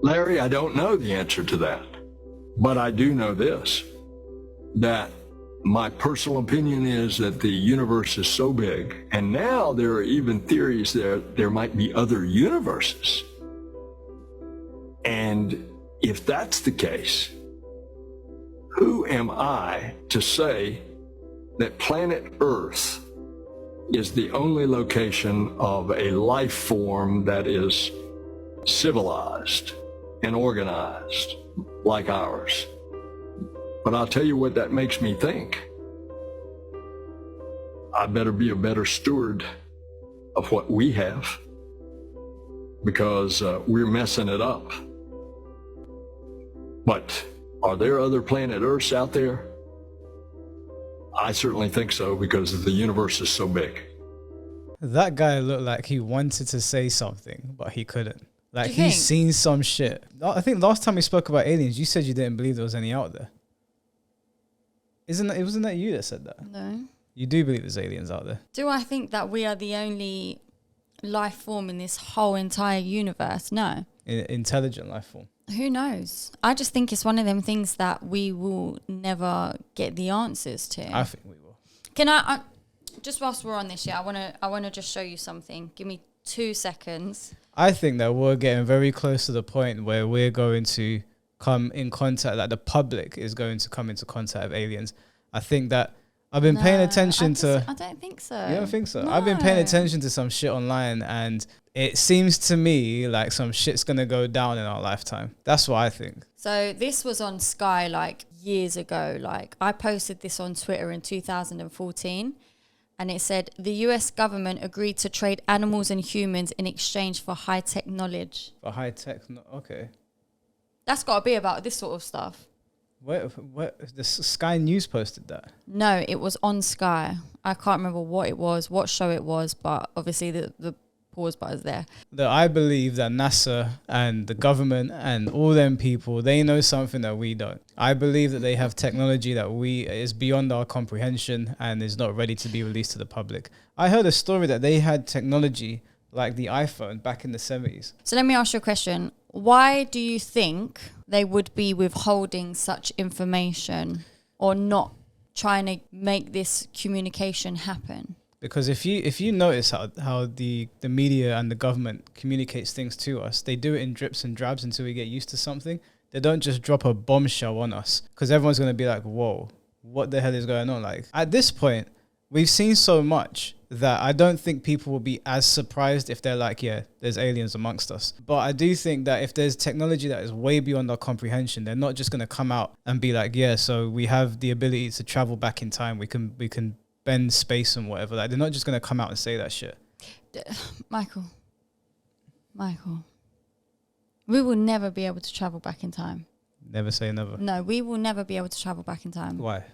Larry, I don't know the answer to that, but I do know this, that my personal opinion is that the universe is so big, and now there are even theories that there might be other universes. And if that's the case, who am I to say that planet Earth is the only location of a life form that is civilized and organized like ours? But I'll tell you what that makes me think. I better be a better steward of what we have, because we're messing it up. But are there other planet Earths out there? I certainly think so, because the universe is so big. That guy looked like he wanted to say something, but he couldn't. Like, he's seen some shit. I think last time we spoke about aliens, you said you didn't believe there was any out there. Wasn't that you that said that? No. You do believe there's aliens out there? Do I think that we are the only life form in this whole entire universe? No. Intelligent life form. Who knows? I just think it's one of them things that we will never get the answers to. I think we will. Can I just whilst we're on this, I wanna just show you something. Give me 2 seconds. I think that we're getting very close to the point where we're going to come in contact, like the public is going to come into contact with aliens. I think that I've been paying attention to... I don't think so. You don't think so? No. I've been paying attention to some shit online, and it seems to me like some shit's going to go down in our lifetime. That's what I think. So this was on Sky like years ago. Like, I posted this on Twitter in 2014. And it said, the US government agreed to trade animals and humans in exchange for high-tech knowledge. For high-tech, okay. That's got to be about this sort of stuff. Where the Sky News posted that? No, it was on Sky. I can't remember what it was, what show it was, but obviously the pause button's there. That I believe that NASA and the government and all them people, they know something that we don't. I believe that they have technology that is beyond our comprehension and is not ready to be released to the public. I heard a story that they had technology like the iPhone back in the 70s. So let me ask you a question. Why do you think they would be withholding such information or not trying to make this communication happen? Because if you notice how the media and the government communicates things to us, they do it in drips and drabs until we get used to something. They don't just drop a bombshell on us, because everyone's going to be like, whoa, what the hell is going on? Like, at this point, we've seen so much that I don't think people will be as surprised if they're like, yeah, there's aliens amongst us. But I do think that if there's technology that is way beyond our comprehension, they're not just going to come out and be like, yeah, so we have the ability to travel back in time. We can bend space and whatever. Like, they're not just going to come out and say that shit. Michael, we will never be able to travel back in time. Never say never. No, we will never be able to travel back in time. Why?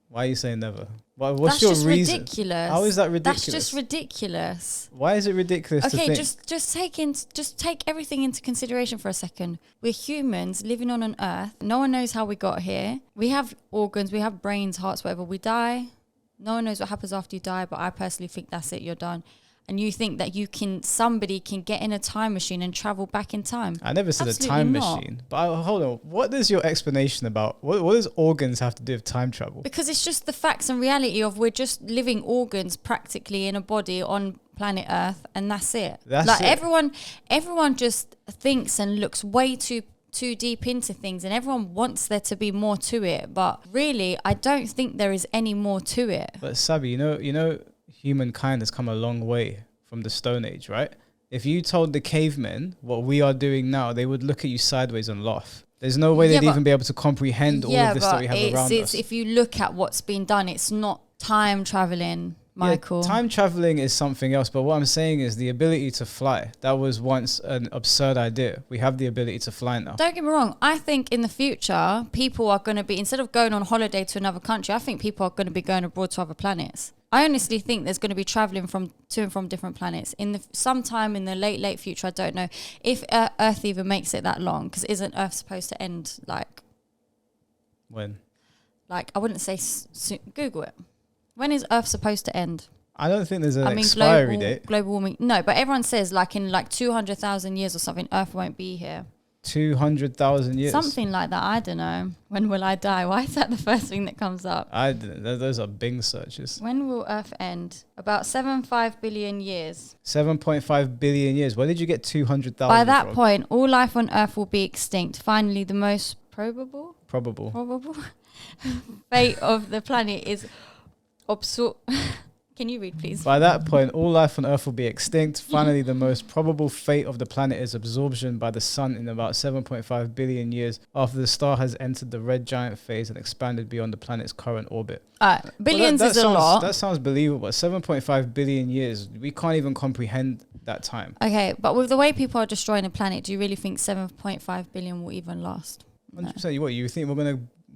Why are you saying never? What's That's your just reason? ridiculous. How is that ridiculous? That's just ridiculous. Why is it ridiculous to Okay, think? just take everything into consideration for a second. We're humans living on an earth. No one knows how we got here. We have organs, we have brains, hearts, whatever. We die. No one knows what happens after you die, but I personally think that's it, you're done. And you think that somebody can get in a time machine and travel back in time? I never said Absolutely a time not. machine. But hold on, what is your explanation about, what does organs have to do with time travel? Because it's just the facts and reality of we're just living organs practically in a body on planet Earth, and that's it. That's like it. everyone just thinks and looks way too deep into things, and everyone wants there to be more to it. But really, I don't think there is any more to it. But Sabi, you know, humankind has come a long way from the Stone Age, right? If you told the cavemen what we are doing now, they would look at you sideways and laugh. There's no way they'd even be able to comprehend all of this that we have around us. If you look at what's been done, it's not time traveling, Michael. Yeah, time traveling is something else, but what I'm saying is the ability to fly. That was once an absurd idea. We have the ability to fly now. Don't get me wrong. I think in the future, people are going to be, instead of going on holiday to another country, I think people are going to be going abroad to other planets. I honestly think there's going to be traveling to and from different planets sometime in the late future. I don't know if Earth even makes it that long, because isn't Earth supposed to end like when? Like, I wouldn't say soon. Google it. When is Earth supposed to end? I don't think there's an expiry date. Global warming. No, but everyone says like in like 200,000 years or something, Earth won't be here. 200,000 years. Something like that. I don't know. When will I die? Why is that the first thing that comes up? Those are Bing searches. When will Earth end? About 7.5 billion years. 7.5 billion years. Where did you get 200,000 By that from? point, all life on Earth will be extinct. Finally, the most probable fate of the planet is absor. Can you read, please? By that point, all life on Earth will be extinct. Finally, the most probable fate of the planet is absorption by the sun in about 7.5 billion years after the star has entered the red giant phase and expanded beyond the planet's current orbit. Billions is a lot. That sounds believable. 7.5 billion years. We can't even comprehend that time. Okay, but with the way people are destroying the planet, do you really think 7.5 billion will even last? 100%. What, you think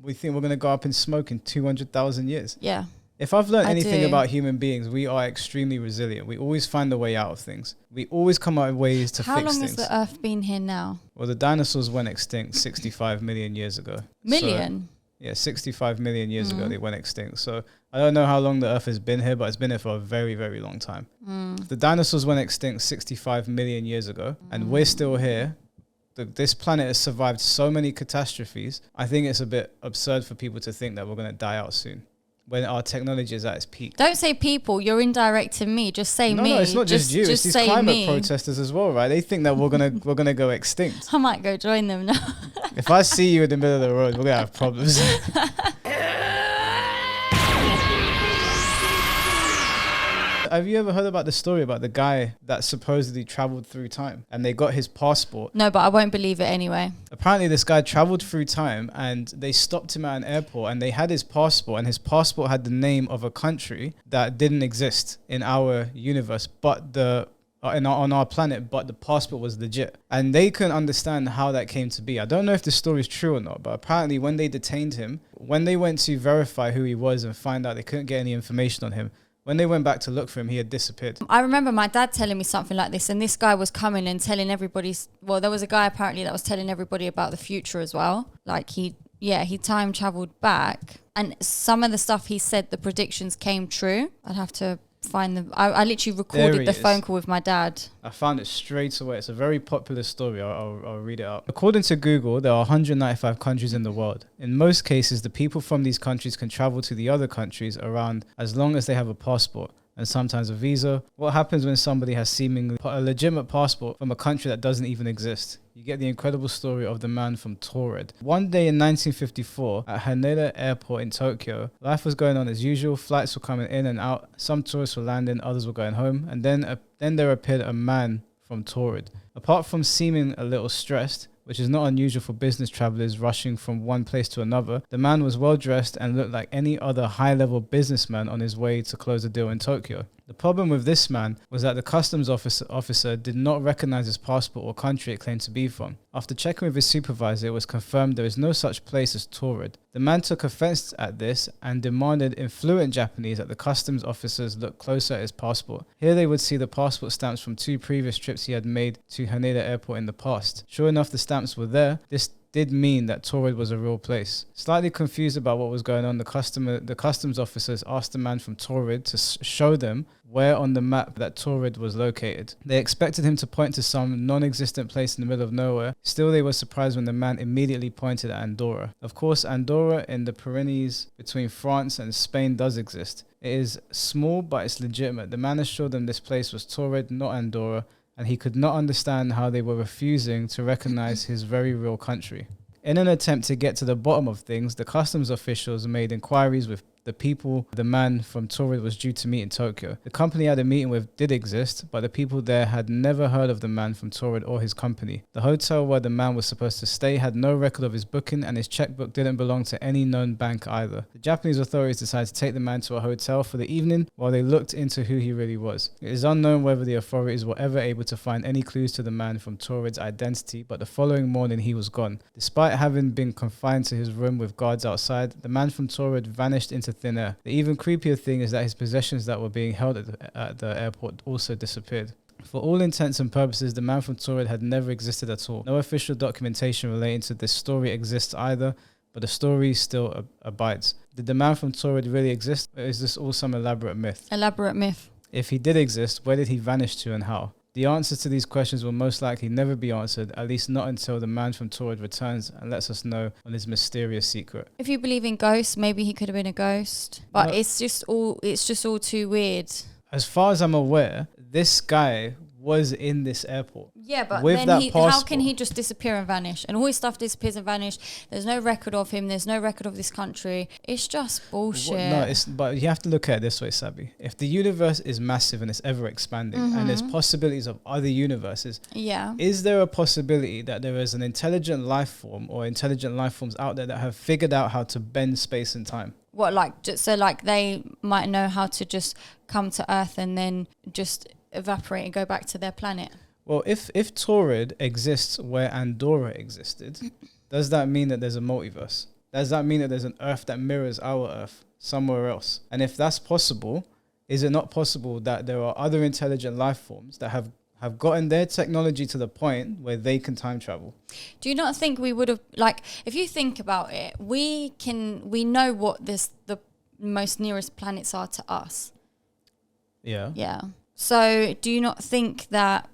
we think we're gonna go up in smoke in 200,000 years? Yeah. If I've learned I anything do. about human beings, we are extremely resilient. We always find a way out of things. We always come up with ways to How fix long things. has the Earth been here now? Well, the dinosaurs went extinct 65 million years ago. Million? So, 65 million years ago they went extinct. So I don't know how long the Earth has been here, but it's been here for a very, very long time. The dinosaurs went extinct 65 million years ago, and we're still here. This planet has survived so many catastrophes. I think it's a bit absurd for people to think that we're going to die out soon when our technology is at its peak. Don't say people. You're indirecting me. Just say me. No, it's not just you. It's these say climate me. protesters as well, right? They think that we're gonna go extinct. I might go join them now. If I see you in the middle of the road, we're gonna have problems. Have you ever heard about the story about the guy that supposedly traveled through time and they got his passport? No, but I won't believe it anyway. Apparently this guy traveled through time and they stopped him at an airport and they had his passport, and his passport had the name of a country that didn't exist in our universe, but on our planet, but the passport was legit. And they couldn't understand how that came to be. I don't know if the story is true or not, but apparently when they detained him, when they went to verify who he was and find out they couldn't get any information on him, when they went back to look for him, he had disappeared. I remember my dad telling me something like this, and this guy was coming and telling everybody. Well, there was a guy apparently that was telling everybody about the future as well. Like he time traveled back, and some of the stuff he said, the predictions came true. I'd have to find them. I literally recorded the phone call with my dad. I found it straight away. It's a very popular story. I'll read it out. According to Google, there are 195 countries in the world. In most cases, the people from these countries can travel to the other countries around as long as they have a passport and sometimes a visa. What happens when somebody has seemingly a legitimate passport from a country that doesn't even exist? You get the incredible story of the man from Taured. One day in 1954, at Haneda Airport in Tokyo, life was going on as usual. Flights were coming in and out. Some tourists were landing, others were going home. And then there appeared a man from Taured. Apart from seeming a little stressed, which is not unusual for business travelers rushing from one place to another, the man was well dressed and looked like any other high-level businessman on his way to close a deal in Tokyo. The problem with this man was that the customs officer did not recognize his passport or country it claimed to be from. After checking with his supervisor, it was confirmed there is no such place as Taured. The man took offense at this and demanded in fluent Japanese that the customs officers look closer at his passport. Here they would see the passport stamps from 2 previous trips he had made to Haneda Airport in the past. Sure enough, the stamps were there. This did mean that Taured was a real place. Slightly confused about what was going on, the customs officers asked the man from Taured to show them where on the map that Taured was located. They expected him to point to some non-existent place in the middle of nowhere. Still, they were surprised when the man immediately pointed at Andorra. Of course, Andorra in the Pyrenees between France and Spain does exist. It is small, but it's legitimate. The man assured them this place was Taured, not Andorra, and he could not understand how they were refusing to recognize his very real country. In an attempt to get to the bottom of things, the customs officials made inquiries with the people the man from Taured was due to meet in Tokyo. The company he had a meeting with did exist, but the people there had never heard of the man from Taured or his company. The hotel where the man was supposed to stay had no record of his booking, and his checkbook didn't belong to any known bank either. The Japanese authorities decided to take the man to a hotel for the evening while they looked into who he really was. It is unknown whether the authorities were ever able to find any clues to the man from Taured's identity, but the following morning he was gone. Despite having been confined to his room with guards outside, the man from Taured vanished into thin air. The even creepier thing is that his possessions that were being held at the airport also disappeared. For all intents and purposes, the man from Taured had never existed at all. No official documentation relating to this story exists either, but the story still abides. Did the man from Taured really exist, or is this all some elaborate myth? Elaborate myth. If he did exist, where did he vanish to and how? The answers to these questions will most likely never be answered, at least not until the man from Taured returns and lets us know on his mysterious secret. If you believe in ghosts, maybe he could have been a ghost. But No. it's just all too weird. As far as I'm aware, this guy was in this airport. Yeah, but with then that how passport. can he just disappear and vanish? And all his stuff disappears and vanish. There's no record of him. There's no record of this country. It's just bullshit. No, but you have to look at it this way, Sabi. If the universe is massive and it's ever expanding, and there's possibilities of other universes, Yeah. is there a possibility that there is an intelligent life form or intelligent life forms out there that have figured out how to bend space and time? What, like, so like they might know how to just come to Earth and then just evaporate and go back to their planet? Well, if Taured exists where Andorra existed, does that mean that there's a multiverse? Does that mean that there's an Earth that mirrors our Earth somewhere else? And if that's possible, is it not possible that there are other intelligent life forms that have gotten their technology to the point where they can time travel? Do you not think we would have, like, if you think about it, we know what the most nearest planets are to us. Yeah. Yeah. So do you not think that,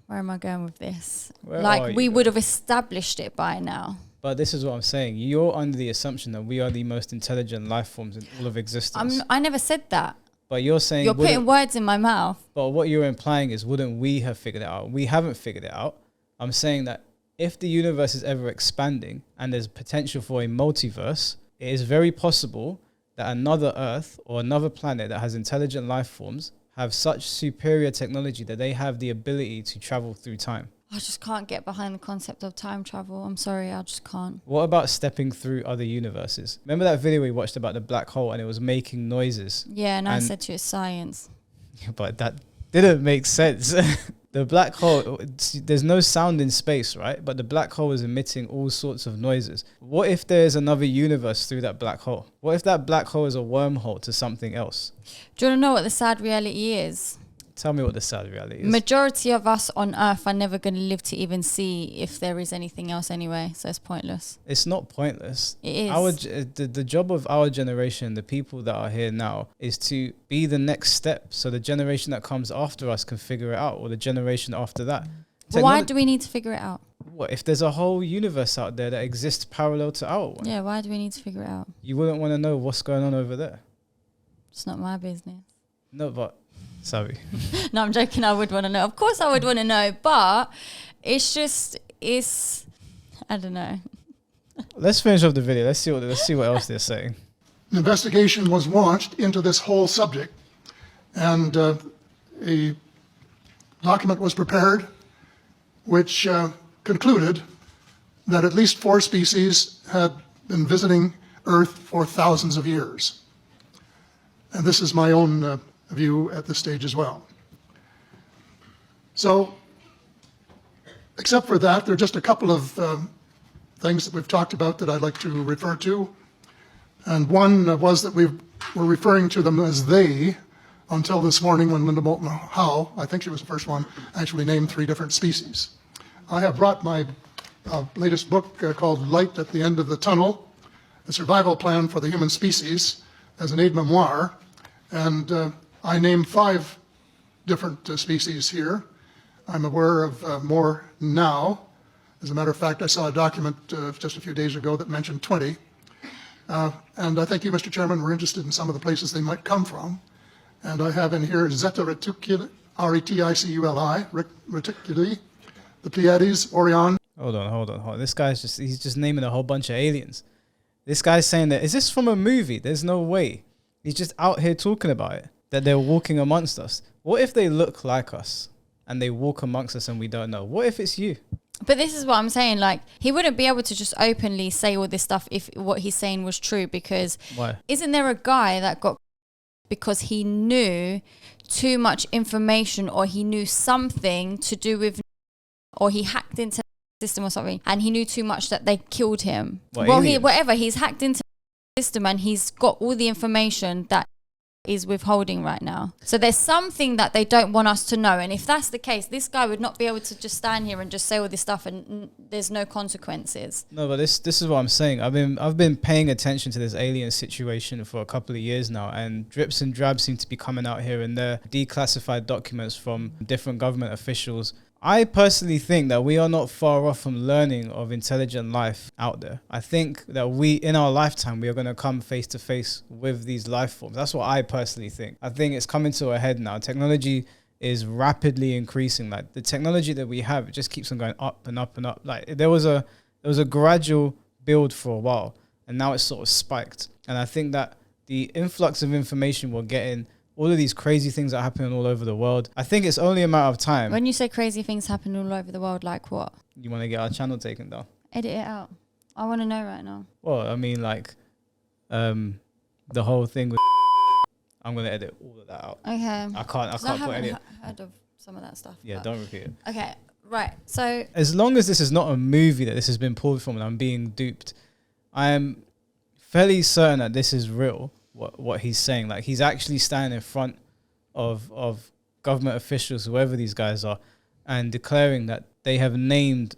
where am I going with this? Where are Like, you we going? would have established it by now. But this is what I'm saying. You're under the assumption that we are the most intelligent life forms in all of existence. I never said that. But you're saying... You're putting words in my mouth. But what you're implying is, wouldn't we have figured it out? We haven't figured it out. I'm saying that if the universe is ever expanding and there's potential for a multiverse, it is very possible that another Earth or another planet that has intelligent life forms have such superior technology that they have the ability to travel through time. I just can't get behind the concept of time travel. I'm sorry, I just can't. What about stepping through other universes? Remember that video we watched about the black hole and it was making noises? Yeah, and I And- said to you, it's science. But that didn't make sense. The black hole, there's no sound in space, right? But the black hole is emitting all sorts of noises. What if there's another universe through that black hole? What if that black hole is a wormhole to something else? Do you want to know what the sad reality is? Tell me what the sad reality is. Majority of us on Earth are never going to live to even see if there is anything else anyway, so it's pointless. It's not pointless. It is. The job of our generation, the people that are here now, is to be the next step so the generation that comes after us can figure it out, or the generation after that. But why do we need to figure it out? What if there's a whole universe out there that exists parallel to our one? Yeah, why do we need to figure it out? You wouldn't want to know what's going on over there. It's not my business. No, but sorry. No, I'm joking. I would want to know. Of course I would want to know, but it's I don't know. Let's finish off the video. Let's see what else they're saying. An investigation was launched into this whole subject, and a document was prepared which concluded that at least 4 species had been visiting Earth for thousands of years. And this is my own view at this stage as well. So, except for that, there are just a couple of things that we've talked about that I'd like to refer to. And one was that we were referring to them as they until this morning when Linda Moulton Howe, I think she was the first one, actually named 3 different species. I have brought my latest book called Light at the End of the Tunnel, A Survival Plan for the Human Species, as an aide-memoire. And I named 5 different species here. I'm aware of more now. As a matter of fact, I saw a document just a few days ago that mentioned 20. And I think you, Mr. Chairman, were interested in some of the places they might come from. And I have in here Zeta Reticuli, R-E-T-I-C-U-L-I, Reticuli, the Pleiades, Orion. Hold on. This guy's he's just naming a whole bunch of aliens. This guy's saying that, is this from a movie? There's no way. He's just out here talking about it, that they're walking amongst us. What if they look like us and they walk amongst us and we don't know? What if it's you? But this is what I'm saying. Like, he wouldn't be able to just openly say all this stuff if what he's saying was true, because Why? isn't there a guy that got because he knew too much information, or he knew something to do with, or he hacked into the system or something, and he knew too much that they killed him? What, Well, aliens? he's hacked into the system and he's got all the information that is withholding right now. So there's something that they don't want us to know. And if that's the case, this guy would not be able to just stand here and just say all this stuff and there's no consequences. No, but this is what I'm saying. I've been paying attention to this alien situation for a couple of years now, and drips and drabs seem to be coming out here and there, declassified documents from different government officials. I personally think that we are not far off from learning of intelligent life out there. I think that in our lifetime, we are going to come face to face with these life forms. That's what I personally think. I think it's coming to a head now. Technology is rapidly increasing. Like the technology that we have, it just keeps on going up and up and up. Like there was a gradual build for a while, and now it's sort of spiked. And I think that the influx of information we're getting, all of these crazy things that are happening all over the world, I think it's only a matter of time. When you say crazy things happen all over the world, like what? You want to get our channel taken down? Edit it out. I want to know right now. Well, I mean, like, the whole thing with I'm going to edit all of that out. Okay. I can't put any. Heard of some of that stuff. Yeah, don't repeat it. Okay, right. So as long as this is not a movie that this has been pulled from and I'm being duped, I am fairly certain that this is real. What he's saying, like he's actually standing in front of government officials, whoever these guys are, and declaring that they have named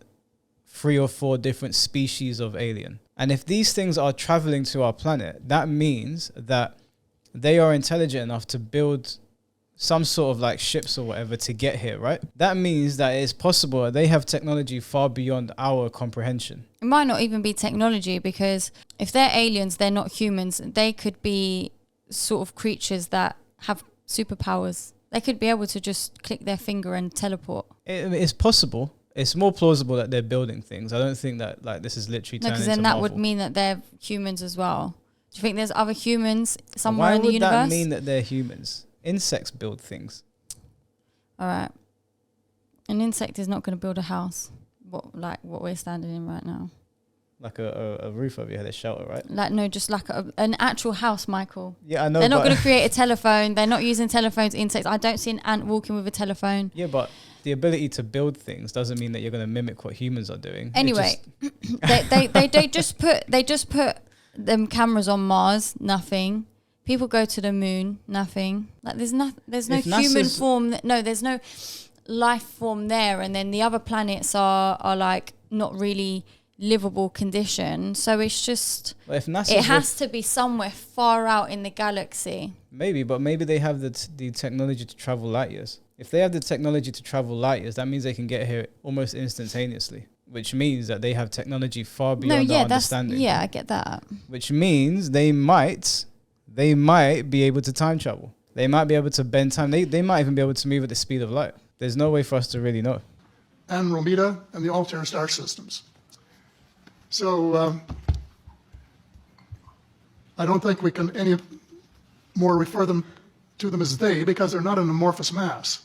3 or 4 different species of alien. And if these things are traveling to our planet, that means that they are intelligent enough to build some sort of like ships or whatever to get here, right? That means that it's possible that they have technology far beyond our comprehension. it might not even be technology, because if they're aliens, they're not humans. They could be sort of creatures that have superpowers. They could be able to just click their finger and teleport. It's possible. It's more plausible that they're building things. I don't think that like this is literally turning into because then that Marvel. would mean that they're humans as well. Do you think there's other humans somewhere in the universe? Why would that mean that they're humans? Insects build things. All right. An insect is not going to build a house, what we're standing in right now. Like a roof over your head, a shelter, right? Like, no, just like an actual house, Michael. Yeah, I know. They're not going to create a telephone. They're not using telephones, insects. I don't see an ant walking with a telephone. Yeah, but the ability to build things doesn't mean that you're going to mimic what humans are doing. Anyway, they just put them cameras on Mars, nothing. People go to the moon, nothing. Like there's no human form. There's no life form there. And then the other planets are like not really livable condition. So it's just, it has to be somewhere far out in the galaxy. Maybe, but maybe they have the technology to travel light years. If they have the technology to travel light years, that means they can get here almost instantaneously, which means that they have technology far beyond our understanding. Yeah, I get that. Which means they might be able to time travel. They might be able to bend time. They might even be able to move at the speed of light. There's no way for us to really know. Andromeda and the Altair star systems. So I don't think we can any more refer to them as they, because they're not an amorphous mass.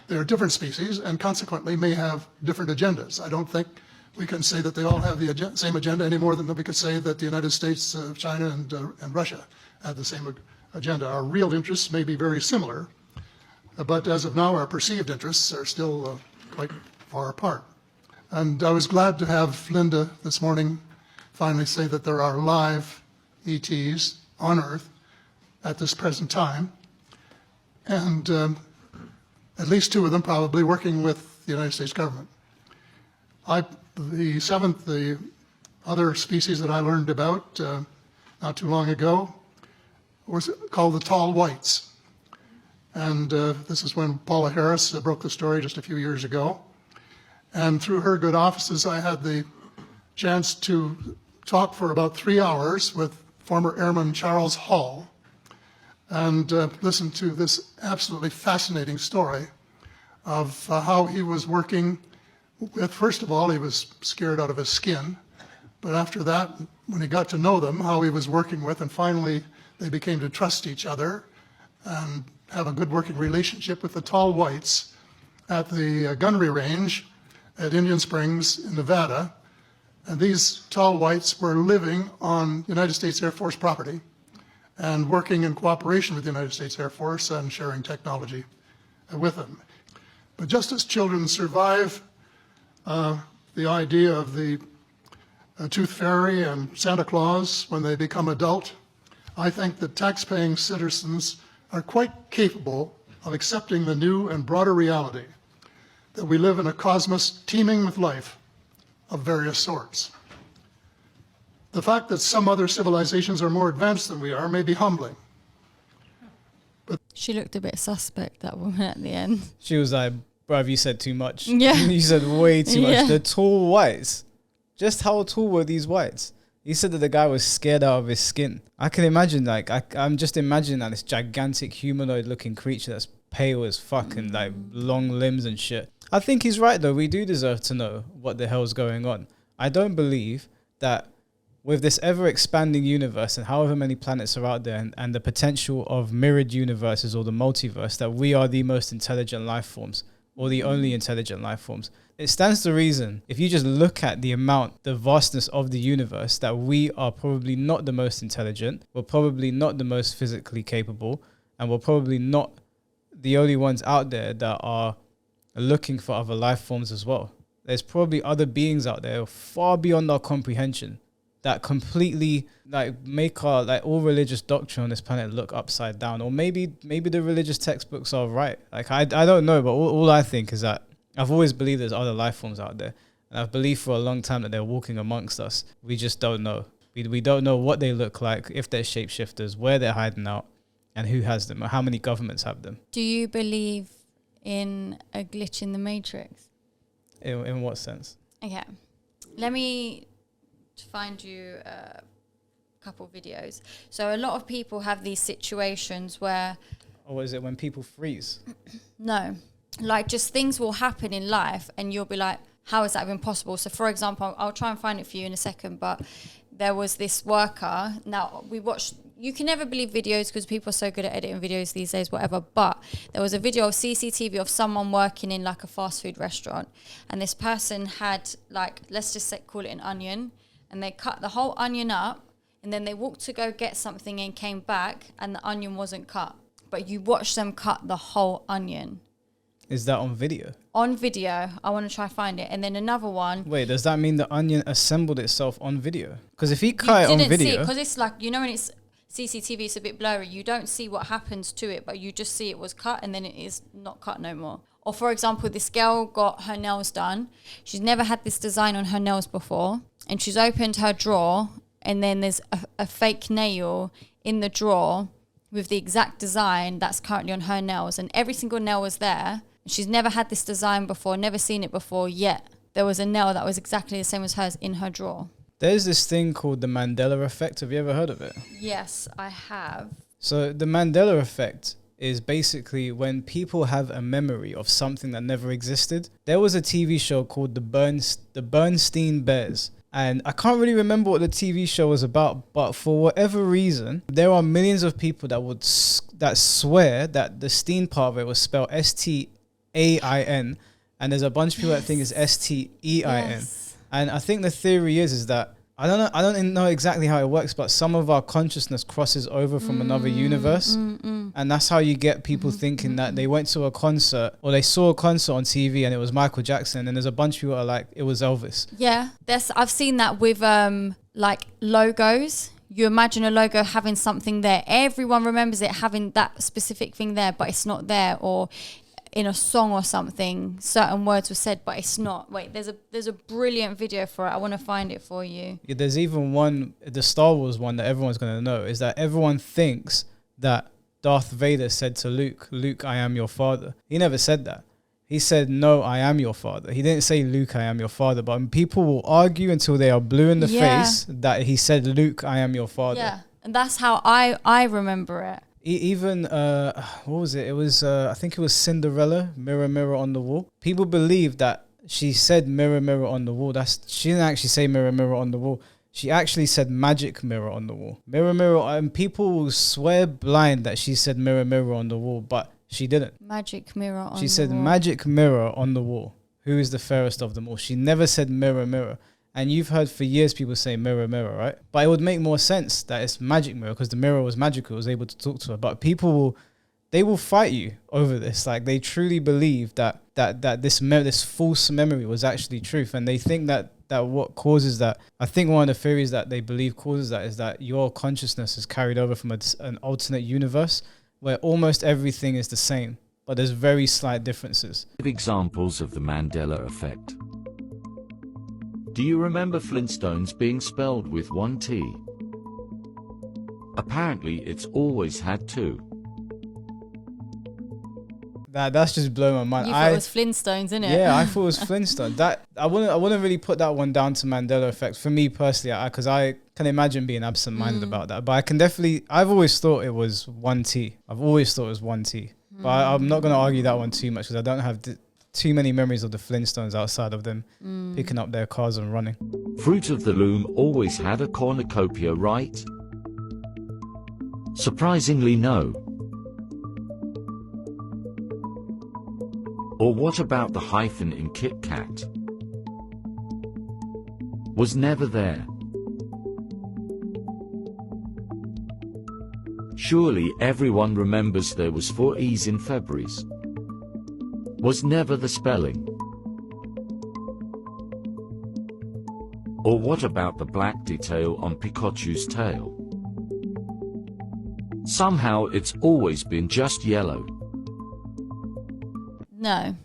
They're different species and consequently may have different agendas. I don't think we can say that they all have the same agenda any more than we could say that the United States, China, and Russia have the same agenda. Our real interests may be very similar, but as of now, our perceived interests are still quite far apart. And I was glad to have Linda this morning finally say that there are live ETs on Earth at this present time, and at least 2 of them probably working with the United States government. The other species that I learned about not too long ago was called the tall whites. And this is when Paula Harris broke the story just a few years ago. And through her good offices, I had the chance to talk for about 3 hours with former Airman Charles Hall and listen to this absolutely fascinating story of how he was working with, first of all, he was scared out of his skin. But after that, when he got to know them, how he was working with, and finally they became to trust each other and have a good working relationship with the tall whites at the gunnery range at Indian Springs in Nevada. And these tall whites were living on United States Air Force property and working in cooperation with the United States Air Force and sharing technology with them. But just as children survive the idea of the Tooth Fairy and Santa Claus when they become adult, I think that tax-paying citizens are quite capable of accepting the new and broader reality that we live in a cosmos teeming with life of various sorts. The fact that some other civilizations are more advanced than we are may be humbling. She looked a bit suspect, that woman, at the end. She was like, bruv, you said too much. Yeah. You said way too Yeah. much. The tall whites. Just how tall were these whites? He said that the guy was scared out of his skin. I can imagine, like, I'm just imagining that this gigantic humanoid looking creature that's pale as fuck and like long limbs and shit. I think he's right though. We do deserve to know what the hell's going on. I don't believe that with this ever expanding universe and however many planets are out there and the potential of mirrored universes or the multiverse, that we are the most intelligent life forms or the only intelligent life forms. It stands to reason, if you just look at the amount, the vastness of the universe, that we are probably not the most intelligent, we're probably not the most physically capable, and we're probably not the only ones out there that are looking for other life forms as well. There's probably other beings out there far beyond our comprehension that completely like make our like all religious doctrine on this planet look upside down. Or maybe the religious textbooks are right. Like I don't know, but all I think is that I've always believed there's other life forms out there, and I've believed for a long time that they're walking amongst us. We just don't know. We don't know what they look like, if they're shapeshifters, where they're hiding out, and who has them, or how many governments have them. Do you believe in a glitch in the Matrix? In what sense? Okay. Let me find you a couple videos. So a lot of people have these situations where... Or is it when people freeze? No. Like just things will happen in life and you'll be like, how has that been possible? So for example, I'll try and find it for you in a second, but there was this worker. Now we watched... You can never believe videos because people are so good at editing videos these days, whatever. But there was a video of CCTV of someone working in like a fast food restaurant. And this person had like, let's just call it an onion. And they cut the whole onion up. And then they walked to go get something and came back. And the onion wasn't cut. But you watch them cut the whole onion. Is that on video? On video. I want to try find it. And then another one. Wait, does that mean the onion assembled itself on video? Because if he cut it on video... Because it's like, you know when it's... CCTV, it's a bit blurry. You don't see what happens to it, but you just see it was cut and then it is not cut no more. Or for example, this girl got her nails done. She's never had this design on her nails before. And she's opened her drawer and then there's a fake nail in the drawer with the exact design that's currently on her nails. And every single nail was there. She's never had this design before, never seen it before, yet there was a nail that was exactly the same as hers in her drawer. There's this thing called the Mandela effect. Have you ever heard of it? Yes, I have. So the Mandela effect is basically when people have a memory of something that never existed. There was a TV show called the Bernstein Bears. And I can't really remember what the TV show was about, but for whatever reason, there are millions of people that swear that the Steen part of it was spelled S-T-A-I-N, and there's a bunch of people that think it's S-T-E-I-N. Yes. And I think the theory is that I don't know exactly how it works, but some of our consciousness crosses over from another universe. And that's how you get people thinking that they went to a concert or they saw a concert on TV and it was Michael Jackson, and there's a bunch of people that are like, it was Elvis. Yeah, I've seen that with like logos. You imagine a logo having something there. Everyone remembers it having that specific thing there, but it's not there. Or in a song or something, certain words were said, but it's not. Wait, there's a brilliant video for it. I want to find it for you. Yeah, there's even one, the Star Wars one that everyone's going to know, is that everyone thinks that Darth Vader said to Luke, "Luke, I am your father." He never said that. He said, "No, I am your father." He didn't say, "Luke, I am your father." But people will argue until they are blue in the face that he said, "Luke, I am your father." Yeah, and that's how I remember it. Even what was it? It was I think it was Cinderella, "Mirror, mirror on the wall." People believe that she said "mirror, mirror on the wall." She didn't actually say "mirror, mirror on the wall." She actually said "magic mirror on the wall." Mirror, mirror, and people will swear blind that she said "mirror, mirror on the wall," but she didn't. Magic mirror on the wall. She said "magic mirror on the wall. Who is the fairest of them all?" She never said "mirror, mirror." And you've heard for years people say "mirror, mirror," right? But it would make more sense that it's magic mirror because the mirror was magical, it was able to talk to her. But people will fight you over this. Like they truly believe that this false memory was actually truth, and they think that that what causes that, I think one of the theories that they believe causes that is that your consciousness is carried over from an alternate universe where almost everything is the same, but there's very slight differences. Examples of the Mandela effect. Do you remember Flintstones being spelled with one T? Apparently it's always had two. That's just blowing my mind. You thought it was Flintstones, innit? Yeah, I thought it was Flintstone. That I wouldn't really put that one down to Mandela effect for me personally, because I can imagine being absent-minded about that. But I can definitely, I've always thought it was one T. I've always thought it was one T. But I'm not going to argue that one too much because I don't have too many memories of the Flintstones outside of them picking up their cars and running. Fruit of the Loom always had a cornucopia, right? Surprisingly, no. Or what about the hyphen in Kit Kat? Was never there. Surely everyone remembers there was 4 E's in February's. Was never the spelling. Or what about the black detail on Pikachu's tail? Somehow it's always been just yellow. No.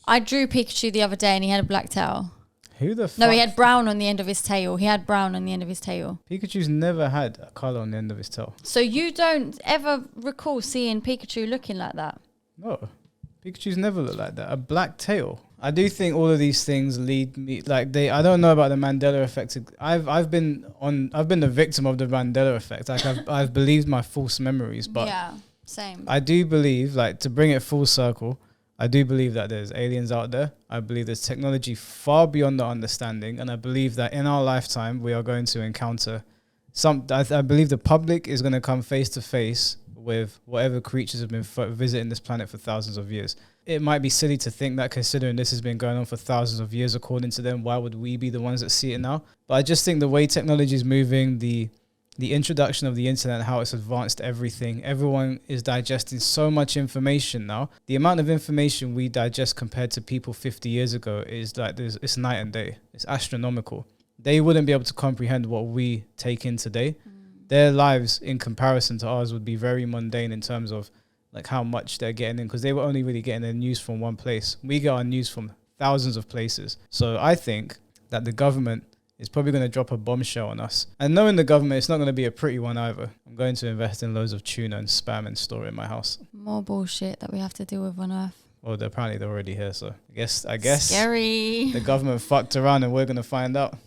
I drew Pikachu the other day and he had a black tail. Who the fuck? No, he had brown on the end of his tail. He had brown on the end of his tail. Pikachu's never had a colour on the end of his tail. So you don't ever recall seeing Pikachu looking like that? No. Pikachu's never looked like that. A black tail. I do think all of these things lead me I don't know about the Mandela effect. I've been the victim of the Mandela effect. Like I've believed my false memories, but yeah, same. I do believe, like, to bring it full circle, I do believe that there's aliens out there. I believe there's technology far beyond our understanding, and I believe that in our lifetime we are going to encounter I believe the public is going to come face to face with whatever creatures have been visiting this planet for thousands of years. It might be silly to think that, considering this has been going on for thousands of years according to them, why would we be the ones that see it now? But I just think the way technology is moving, the introduction of the internet, how it's advanced everything, everyone is digesting so much information now. The amount of information we digest compared to people 50 years ago is like, it's night and day. It's astronomical. They wouldn't be able to comprehend what we take in today. Their lives in comparison to ours would be very mundane in terms of like how much they're getting in, because they were only really getting their news from one place. We get our news from thousands of places. So I think that the government is probably going to drop a bombshell on us. And knowing the government, it's not going to be a pretty one either. I'm going to invest in loads of tuna and spam and store it in my house. More bullshit that we have to deal with on Earth. Well, apparently they're already here, so I guess Scary. the government fucked around and we're going to find out.